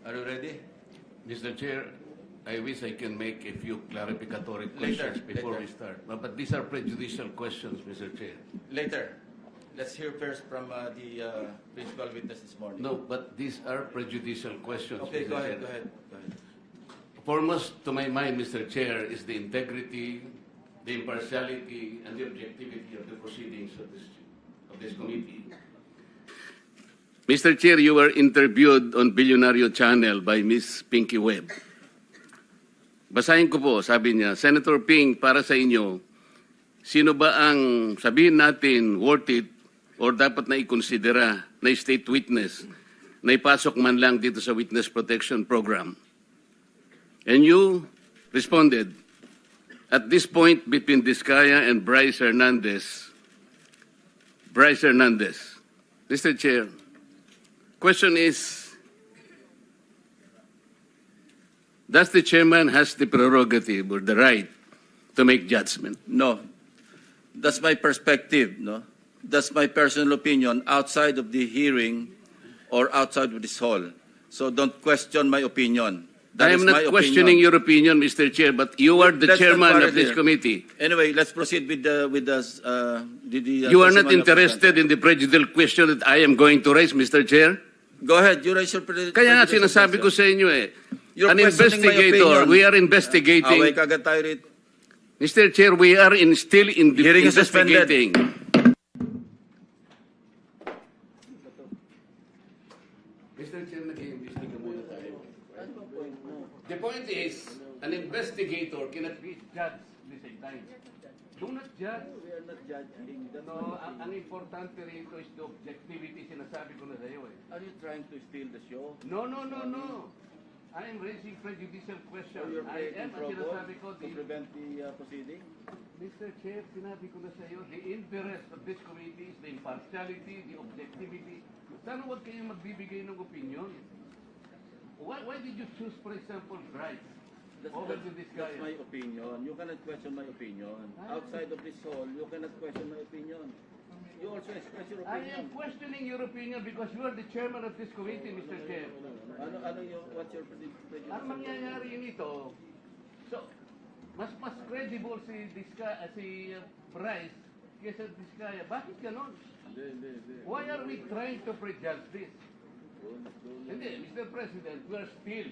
Are you ready? Mr. Chair, I wish I can make a few clarificatory questions before later. we start. But these are prejudicial questions, Mr. Chair. Later. Let's hear first from the principal witness this morning. No, but these are prejudicial questions, Okay, Mr. go Chair. ahead, go ahead, go ahead. Foremost to my mind, Mr. Chair, is the integrity, the impartiality, and the objectivity of the proceedings of this committee. Mr. Chair, you were interviewed on Billionario Channel by Miss Pinky Webb. Basahin ko po, sabi niya, Senator Ping, para sa inyo, sino ba ang sabihin natin worth it or dapat na ikonsidera na state witness na ipasok man lang dito sa Witness Protection Program? And you responded, at this point between Diskaya and Bryce Hernandez, Mr. Chair, question is, does the chairman has the prerogative or the right to make judgment? No. That's my perspective, no? That's my personal opinion outside of the hearing or outside of this hall. So don't question my opinion. That I is am my not questioning opinion. your opinion, Mr. Chair, but you are the Let's not chairman quarrel of this here. committee. Anyway, let's proceed with the You are not testimony of the interested in the prejudicial question that I am going to raise, Mr. Chair? Go ahead, you raise your Kaya nga sinasabi ko sa inyo eh. You're An questioning my investigator, opinion. we are investigating. Away kagad tayo rito. Mr. Chair, we are still in the Hearing is suspended. investigating. Mr. Chair, nag-iimbestiga muna tayo. The point is, an investigator cannot be judged at the same time. Do not judge. We are not judging. No, ang importante rito is the objectivity, sinasabi ko na sa'yo eh. Are you trying to steal the show? No. I am raising prejudicial questions. Or you're I creating am, ang trouble sinasabi ko, to prevent the proceeding? Mr. Chair, sinabi ko na sa iyo, the interest of this committee is the impartiality, the objectivity. Sana huwag kayong magbibigay ng opinion. Why did you choose, for example, Bryce over to this guy? That's my opinion. You cannot question my opinion. Outside of this hall, you cannot question my opinion. You also express your I opinion. am questioning your opinion because you are the chairman of this committee, Mr. Chair. What's your prediction? Ang mangyayari nito, so, mas credible si Bryce kaysa Diskaya. Bakit ganon? Why are we trying to prejudge this? Hindi, Mr. President, we are still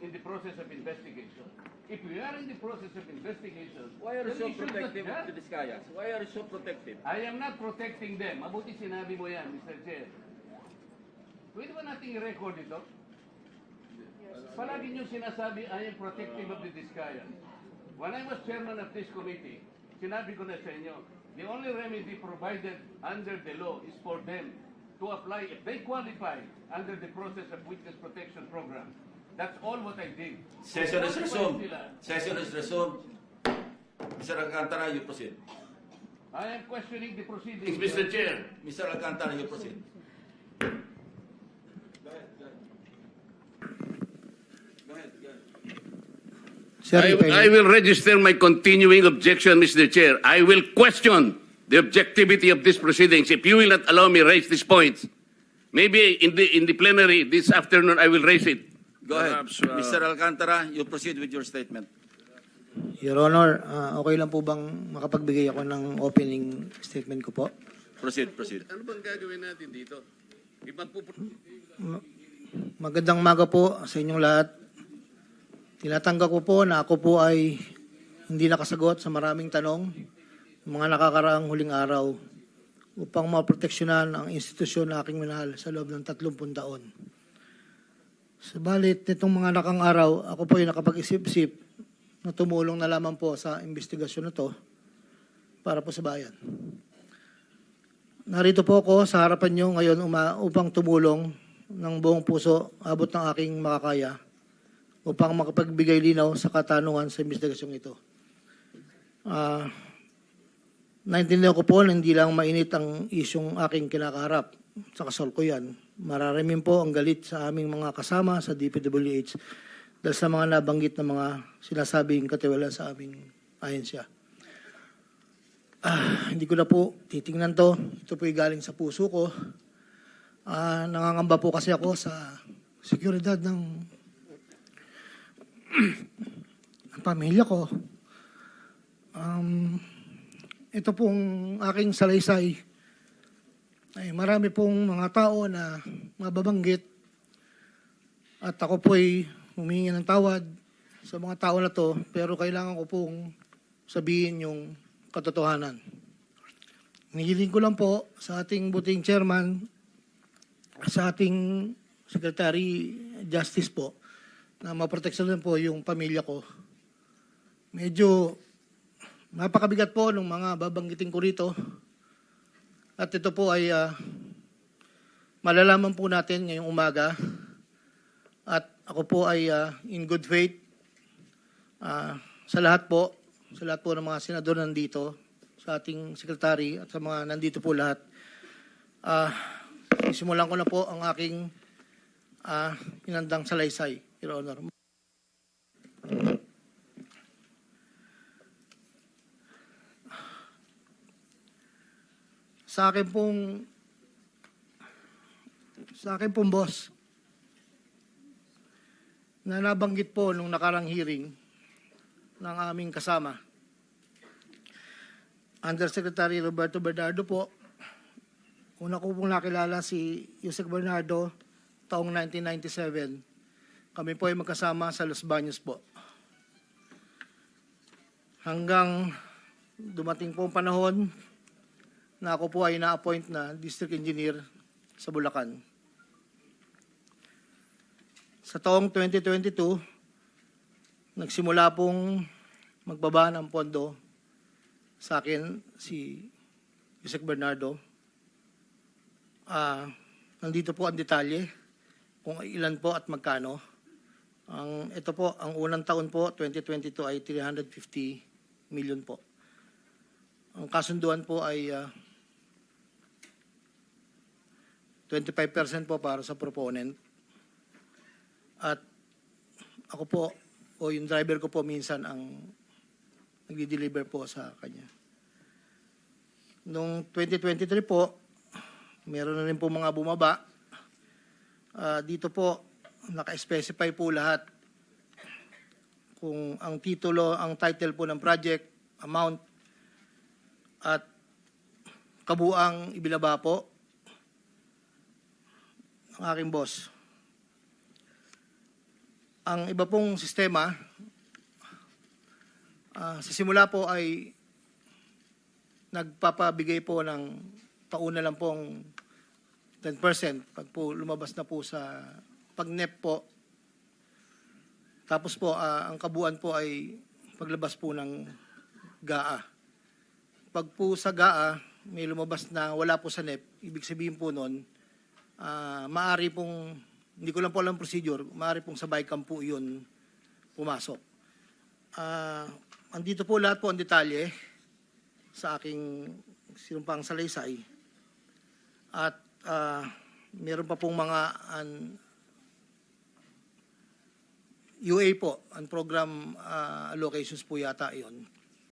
in the process of investigation. If we are in the process of investigation, Why are you then so we should not protective of judge. the Discayas? Why are you so protective? I am not protecting them. Mabuti sinabi mo yan, Mr. Chair. Pwede ba nating i-record ito? Palagi niyo sinasabi, I am protective of the Diskaya. When I was chairman of this committee, sinabi ko na sa inyo, the only remedy provided under the law is for them to apply if they qualify under the process of Witness Protection Program. That's all what I did. Session is Qualify resumed. sila. Session is resumed. Mr. Alcantara, you proceed. I am questioning the proceedings, Mr. Chair. Mr. Alcantara, you proceed. Go ahead. Sir, I will register my continuing objection, Mr. Chair. I will question the objectivity of these proceedings. If you will not allow me raise these points, maybe in the plenary this afternoon I will raise it. Go ahead. Perhaps, Mr. Alcantara, you proceed with your statement. Your Honor, okay lang po bang makapagbigay ako ng opening statement ko po? Proceed. Ano bang gagawin natin dito? Magandang umaga po sa inyong lahat. Tinatanggap ko po na ako po ay hindi nakasagot sa maraming tanong ng mga nakakaraang huling araw upang maproteksyonan ang institusyon na aking minahal sa loob ng 30 taon. Subalit, nitong mga nakang araw, ako po ay nakapag-isip-isip na tumulong na lamang po sa investigasyon na to para po sa bayan. Narito po ako sa harapan nyo ngayon upang tumulong ng buong puso, abot ng aking makakaya, upang makapagbigay linaw sa katanungan sa investigasyong ito. Naintindihan ko po na hindi lang mainit ang isyong aking kinakaharap sa kasalukuyan. Mararamin po ang galit sa aming mga kasama sa DPWH dahil sa mga nabanggit na mga sinasabing katiwala sa aming ahensya. Hindi ko na po titingnan to. Ito po'y galing sa puso ko. Nangangamba po kasi ako sa seguridad ng ang pamilya ko. Ito pong aking salaysay ay marami pong mga tao na mababanggit at ako po ay humingi ng tawad sa mga tao na to, pero kailangan ko pong sabihin yung katotohanan. Hinihiling ko lang po sa ating buting chairman, sa ating Secretary Justice po, na maproteksyonan po yung pamilya ko. Medyo napakabigat po ng mga babanggitin ko rito. At ito po ay malalaman po natin ngayong umaga. At ako po ay in good faith sa lahat po ng mga senador nandito, sa ating sekretary at sa mga nandito po lahat. Simulan ko na po ang aking pinandang salaysay, Your Honor. Sa akin pong boss, na nabanggit po nung nakarang hearing ng aming kasama, Undersecretary Roberto Bernardo po. Una ko pong nakilala si Yusek Bernardo taong 1997. Kami po ay magkasama sa Los Baños po. Hanggang dumating po ang panahon na ako po ay na-appoint na District Engineer sa Bulacan. Sa taong 2022, nagsimula pong magbaba ng pondo sa akin si Yusek Bernardo. Nandito po ang detalye kung ilan po at magkano. Ito po, ang unang taon po, 2022 ay 350 million po. Ang kasunduan po ay 25% po para sa proponent. At ako po, o yung driver ko po minsan ang nagdi-deliver po sa kanya. Noong 2023 po, meron na rin po mga bumaba. Dito po, naka-specify po lahat kung ang titulo, ang title po ng project, amount, at kabuang ibinaba po ng aking boss. Ang iba pong sistema, sa simula po ay nagpapabigay po ng tauna lang pong 10% pag po lumabas na po sa pag-NEP po. Tapos po, ang kabuuan po ay paglabas po ng GAA. Pag po sa GAA, may lumabas na wala po sa NEP, ibig sabihin po nun, maaari pong, hindi ko lang po alam procedure, maaari pong sabay kampo yun pumasok. Andito po lahat po ang detalye sa aking sinumpang salaysay. At meron pa pong mga UA po, ang program allocations po yata yon.